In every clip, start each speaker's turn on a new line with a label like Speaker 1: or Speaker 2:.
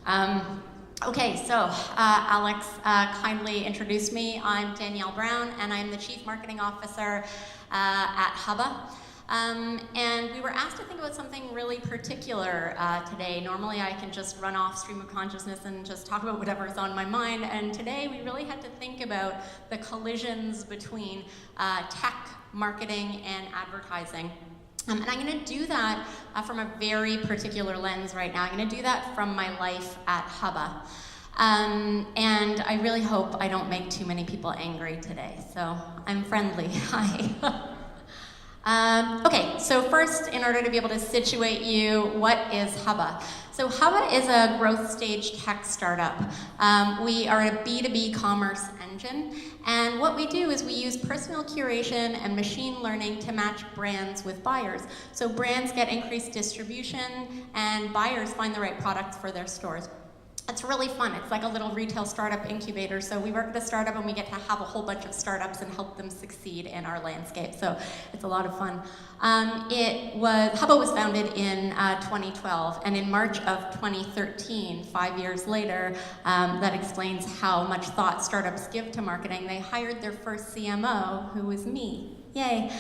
Speaker 1: Okay, so Alex kindly introduced me. I'm Danielle Brown, and I'm the Chief Marketing Officer at Hubba. And we were asked to think about something really particular today. Normally I can just run off stream of consciousness and just talk about whatever's on my mind, and today we really had to think about the collisions between tech, marketing, and advertising. And I'm going to do that from a very particular lens right now. I'm going to do that from my life at Hubba. And I really hope I don't make too many people angry today, so I'm friendly. Hi. Okay, so first, in order to be able to situate you, what is Hubba? So Hubba is a growth stage tech startup. We are a B2B commerce engine, and what we do is we use personal curation and machine learning to match brands with buyers. So brands get increased distribution, and buyers find the right products for their stores. It's really fun. It's like a little retail startup incubator. So we work at a startup and we get to have a whole bunch of startups and help them succeed in our landscape. So it's a lot of fun. Hubba was founded in 2012, and in March of 2013, 5 years later, that explains how much thought startups give to marketing. They hired their first CMO, who was me. Yay.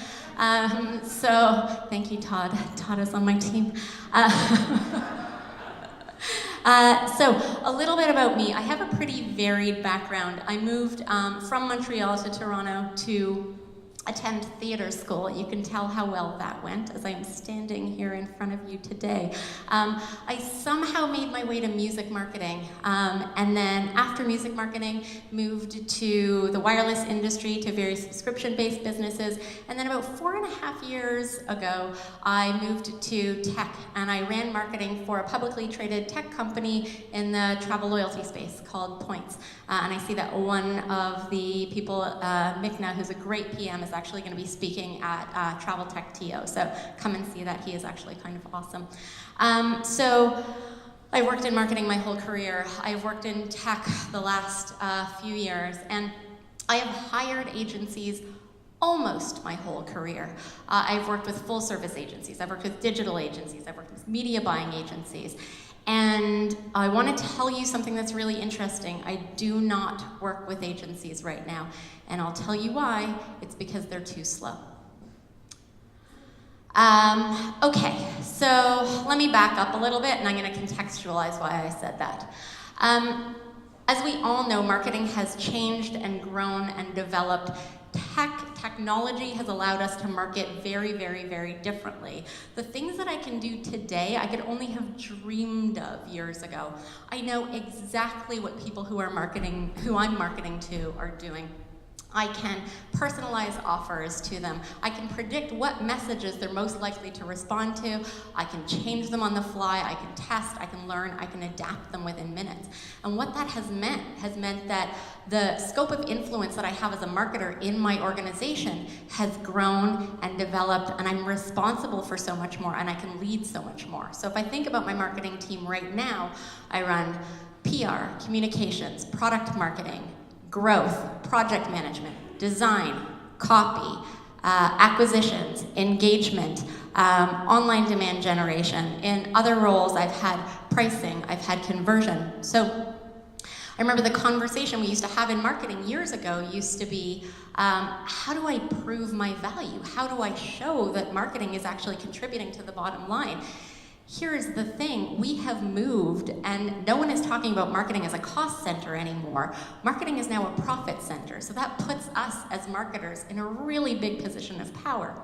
Speaker 1: So thank you, Todd. Todd is on my team. So a little bit about me. I have a pretty varied background. I moved from Montreal to Toronto to attend theater school. You can tell how well that went as I'm standing here in front of you today. I somehow made my way to music marketing, and then after music marketing, moved to the wireless industry, to various subscription-based businesses, and then about 4.5 years ago, I moved to tech, and I ran marketing for a publicly traded tech company in the travel loyalty space called Points. And I see that one of the people, Mikna, who's a great PM, is actually going to be speaking at Travel TechTO, so come and see that. He is actually kind of awesome. So I worked in marketing my whole career. I've worked in tech the last few years, and I have hired agencies almost my whole career. I've worked with full service agencies, I've worked with digital agencies, I've worked with media buying agencies. And I want to tell you something that's really interesting. I do not work with agencies right now, and I'll tell you why. It's because they're too slow. Okay, so let me back up a little bit, and I'm going to contextualize why I said that. As we all know, marketing has changed and grown and developed. Technology has allowed us to market very, very, very differently. The things that I can do today, I could only have dreamed of years ago. I know exactly what people who I'm marketing to are doing. I can personalize offers to them. I can predict what messages they're most likely to respond to. I can change them on the fly. I can test, I can learn, I can adapt them within minutes. And what that has meant that the scope of influence that I have as a marketer in my organization has grown and developed, and I'm responsible for so much more, and I can lead so much more. So if I think about my marketing team right now, I run PR, communications, product marketing, growth, project management, design, copy, acquisitions, engagement, online demand generation. In other roles, I've had pricing, I've had conversion. So I remember the conversation we used to have in marketing years ago used to be, how do I prove my value? How do I show that marketing is actually contributing to the bottom line? Here's the thing, we have moved, and no one is talking about marketing as a cost center anymore. Marketing is now a profit center, so that puts us as marketers in a really big position of power.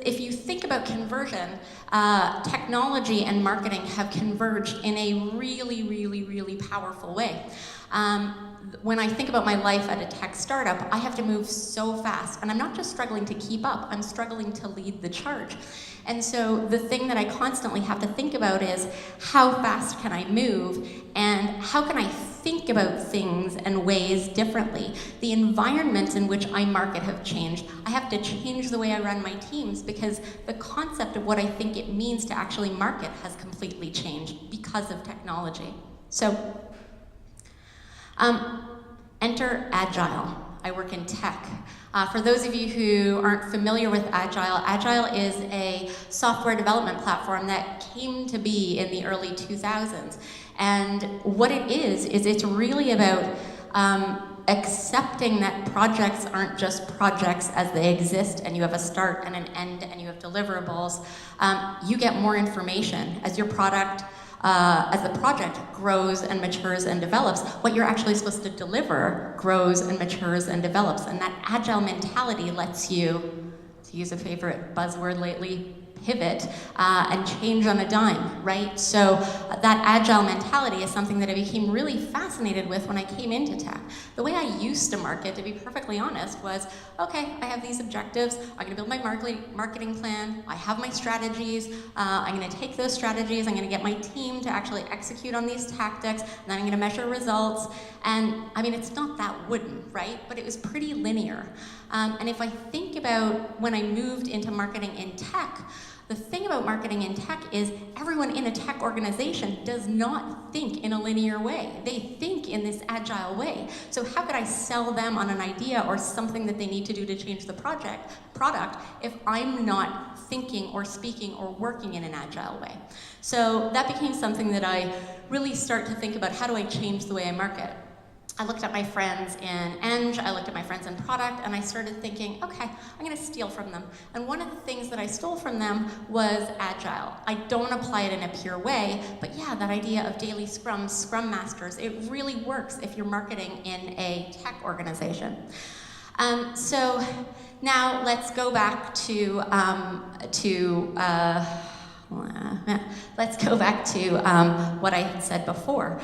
Speaker 1: If you think about conversion, technology and marketing have converged in a really, really, really powerful way. When I think about my life at a tech startup, I have to move so fast, and I'm not just struggling to keep up, I'm struggling to lead the charge. And so the thing that I constantly have to think about is, how fast can I move, and how can I think about things and ways differently? The environments in which I market have changed. I have to change the way I run my teams, because the concept of what I think it means to actually market has completely changed because of technology. So, enter Agile. I work in tech. For those of you who aren't familiar with Agile, Agile is a software development platform that came to be in the early 2000s. And what it is it's really about accepting that projects aren't just projects as they exist and you have a start and an end and you have deliverables. You get more information as your product, as the project grows and matures and develops. What you're actually supposed to deliver grows and matures and develops. And that Agile mentality lets you, to use a favorite buzzword lately, pivot and change on a dime, right? So that Agile mentality is something that I became really fascinated with when I came into tech. The way I used to market, to be perfectly honest, was, okay, I have these objectives, I'm gonna build my marketing plan, I have my strategies, I'm gonna take those strategies, I'm gonna get my team to actually execute on these tactics, and then I'm gonna measure results. And I mean, it's not that wooden, right? But it was pretty linear. And if I think about when I moved into marketing in tech, the thing about marketing in tech is everyone in a tech organization does not think in a linear way. They think in this Agile way. So how could I sell them on an idea or something that they need to do to change the product if I'm not thinking or speaking or working in an Agile way? So that became something that I really start to think about, how do I change the way I market? I looked at my friends in Eng, I looked at my friends in product, and I started thinking, okay, I'm gonna steal from them. And one of the things that I stole from them was Agile. I don't apply it in a pure way, but yeah, that idea of daily scrums, scrum masters, it really works if you're marketing in a tech organization. So now let's go back to what I had said before.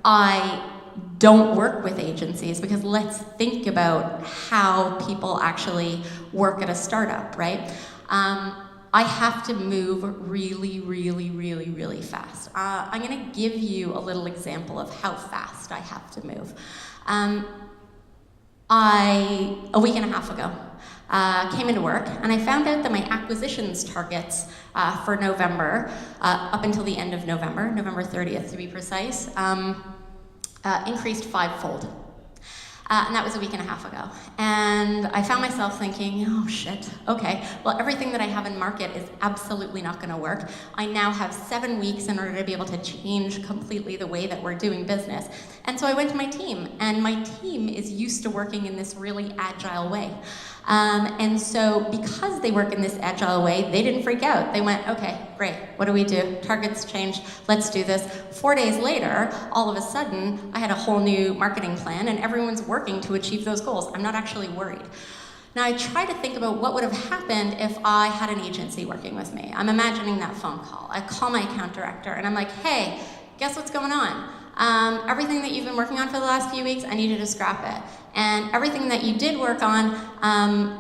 Speaker 1: I don't work with agencies because let's think about how people actually work at a startup, right? I have to move really, really, really, really fast. I'm gonna give you a little example of how fast I have to move. A week and a half ago, came into work and I found out that my acquisitions targets for November, up until the end of November, November 30th to be precise, increased 5-fold. And that was a week and a half ago. And I found myself thinking, oh shit, okay, well everything that I have in market is absolutely not gonna work. I now have 7 weeks in order to be able to change completely the way that we're doing business. And so I went to my team, and my team is used to working in this really Agile way. And so because they work in this Agile way, they didn't freak out. They went, okay, great, what do we do? Targets changed, let's do this. 4 days later, all of a sudden, I had a whole new marketing plan and everyone's working to achieve those goals. I'm not actually worried. Now I try to think about what would have happened if I had an agency working with me. I'm imagining that phone call. I call my account director and I'm like, hey, guess what's going on? Everything that you've been working on for the last few weeks, I need you to scrap it. And everything that you did work on,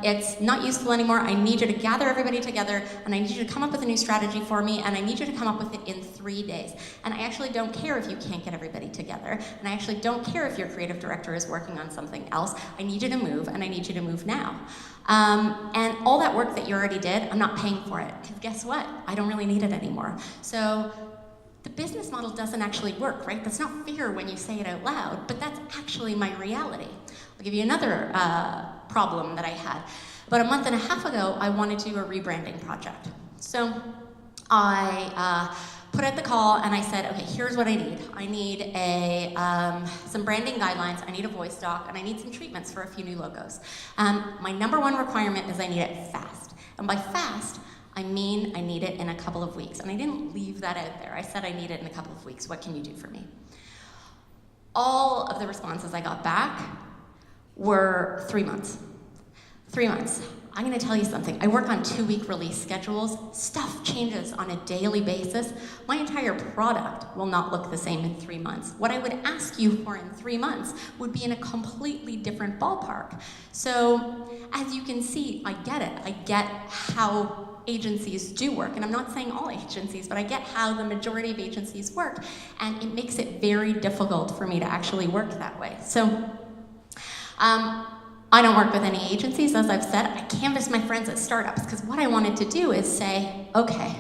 Speaker 1: it's not useful anymore. I need you to gather everybody together, and I need you to come up with a new strategy for me, and I need you to come up with it in 3 days. And I actually don't care if you can't get everybody together, and I actually don't care if your creative director is working on something else. I need you to move, and I need you to move now. And all that work that you already did, I'm not paying for it, because guess what? I don't really need it anymore. So the business model doesn't actually work, right? That's not fair when you say it out loud, but that's actually my reality. I'll give you another problem that I had. About a month and a half ago, I wanted to do a rebranding project. So I put out the call and I said, okay, here's what I need. I need some branding guidelines, I need a voice doc, and I need some treatments for a few new logos. My number one requirement is I need it fast. And by fast, I mean I need it in a couple of weeks. And I didn't leave that out there. I said I need it in a couple of weeks. What can you do for me? All of the responses I got back were 3 months. 3 months. I'm gonna tell you something. I work on 2-week release schedules. Stuff changes on a daily basis. My entire product will not look the same in 3 months. What I would ask you for in 3 months would be in a completely different ballpark. So as you can see, I get it. I get how agencies do work, and I'm not saying all agencies, but I get how the majority of agencies work, and it makes it very difficult for me to actually work that way. So I don't work with any agencies, as I've said. I canvass my friends at startups, because what I wanted to do is say, okay,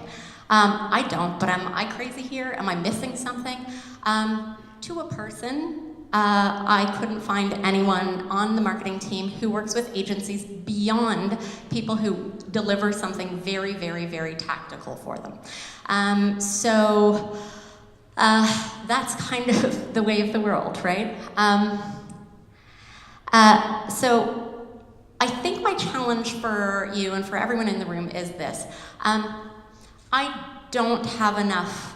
Speaker 1: I don't, but am I crazy here? Am I missing something? To a person, I couldn't find anyone on the marketing team who works with agencies beyond people who deliver something very, very, very tactical for them. That's kind of the way of the world, right? So I think my challenge for you and for everyone in the room is this. I don't have enough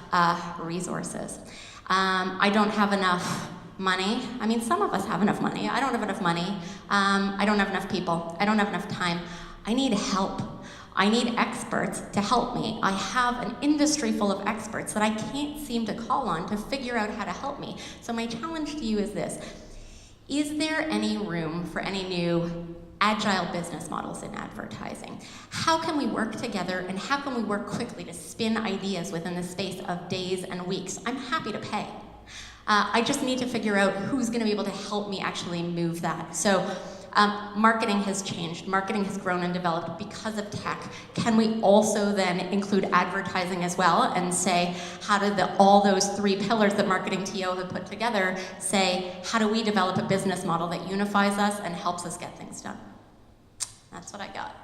Speaker 1: resources. I don't have enough money. I mean, some of us have enough money. I don't have enough money. I don't have enough people. I don't have enough time. I need help. I need experts to help me. I have an industry full of experts that I can't seem to call on to figure out how to help me. So my challenge to you is this. Is there any room for any new agile business models in advertising? How can we work together and how can we work quickly to spin ideas within the space of days and weeks? I'm happy to pay. I just need to figure out who's going to be able to help me actually move that. So marketing has changed. Marketing has grown and developed because of tech. Can we also then include advertising as well and say, how do all those three pillars that MarketingTO have put together say, how do we develop a business model that unifies us and helps us get things done? That's what I got.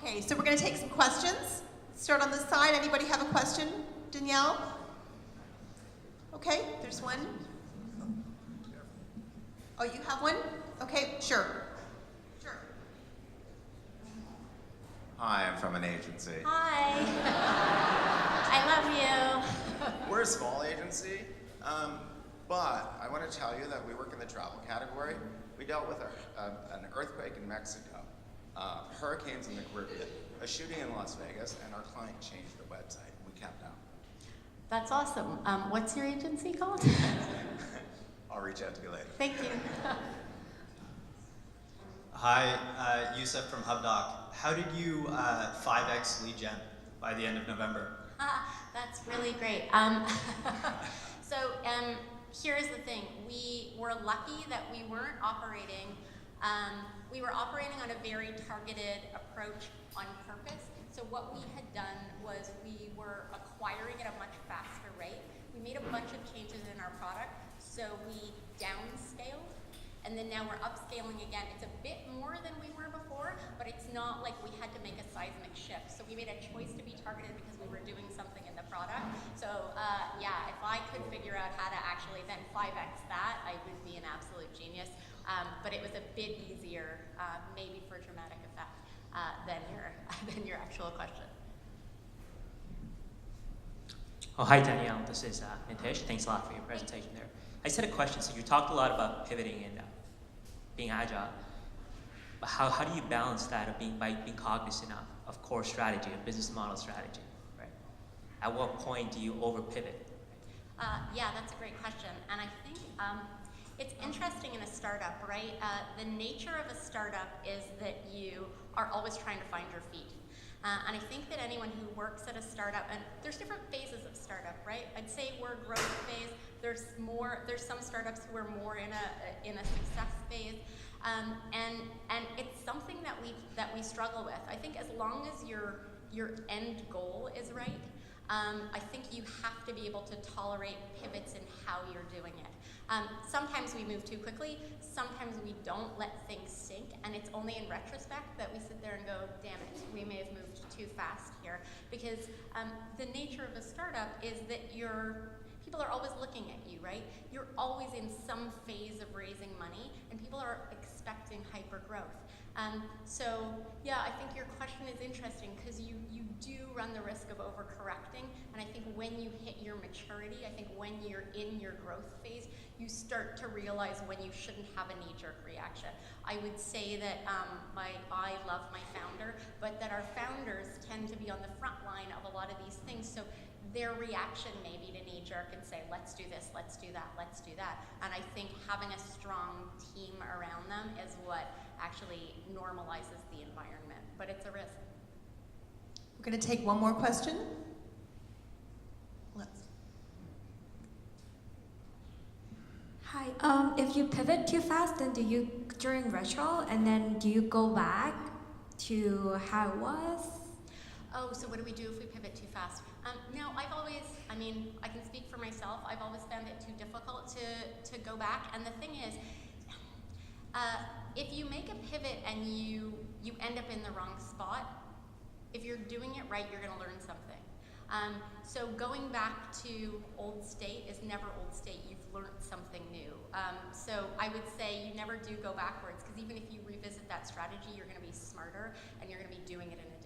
Speaker 2: Okay, so we're going to take some questions. Start on this side. Anybody have a question? Danielle? Okay, there's one. Oh, you have one? Okay, sure. Sure.
Speaker 3: Hi, I'm from an agency.
Speaker 1: Hi. I love you.
Speaker 3: We're a small agency, but I want to tell you that we work in the travel category. We dealt with an earthquake in Mexico, hurricanes in the Caribbean, a shooting in Las Vegas, and our client changed the website. We kept out.
Speaker 1: That's awesome. What's your agency called?
Speaker 3: I'll reach out to you later.
Speaker 1: Thank you.
Speaker 4: Hi, Yusuf from Hubba. How did you 5x lead gen by the end of November?
Speaker 1: That's really great. Here's the thing. We were lucky that we weren't operating. We were operating on a very targeted approach on purpose. So what we had done was we were acquiring at a much faster rate. We made a bunch of changes in our product. So we downscaled. And then now we're upscaling again. It's a bit more than we were before, but it's not like we had to make a seismic shift. So we made a choice to be targeted because we were doing something in the product. So yeah, if I could figure out how to actually then 5x that, I would be an absolute genius. But it was a bit easier, maybe for dramatic effect, than your actual question.
Speaker 5: Oh, hi Danielle, this is Nitesh. Thanks a lot for your presentation there. I just had a question. So you talked a lot about pivoting and being agile. But how do you balance that of being cognizant of core strategy, of business model strategy, right? At what point do you over pivot?
Speaker 1: Yeah, that's a great question. And I think it's interesting in a startup, right? The nature of a startup is that you are always trying to find your feet. And I think that anyone who works at a startup, and there's different phases of startup, right? I'd say we're growth phase. There's some startups who are more in a success phase, and it's something that we struggle with. I think as long as your end goal is right, I think you have to be able to tolerate pivots in how you're doing it. Sometimes we move too quickly, sometimes we don't let things sink, and it's only in retrospect that we sit there and go, damn it, we may have moved too fast here. Because the nature of a startup is that people are always looking at you, right? You're always in some phase of raising money, and people are expecting hyper growth. So yeah, I think your question is interesting because you do run the risk of overcorrecting, and I think when you hit your maturity, I think when you're in your growth phase, you start to realize when you shouldn't have a knee-jerk reaction. I would say that I love my founder, but that our founders tend to be on the front line of a lot of these things. So their reaction may be to knee-jerk and say, let's do this, let's do that, let's do that. And I think having a strong team around them is what actually normalizes the environment, but it's a risk.
Speaker 2: We're going to take one more question.
Speaker 6: Hi, if you pivot too fast, then do you, during retro, and then do you go back to how it was?
Speaker 1: Oh, so what do we do if we pivot too fast? No, I've always, I mean, I can speak for myself. I've always found it too difficult to go back. And the thing is, if you make a pivot and you end up in the wrong spot, if you're doing it right, you're going to learn something. So going back to old state is never old state. You've learned something new. So I would say you never do go backwards, because even if you revisit that strategy, you're going to be smarter and you're going to be doing it in a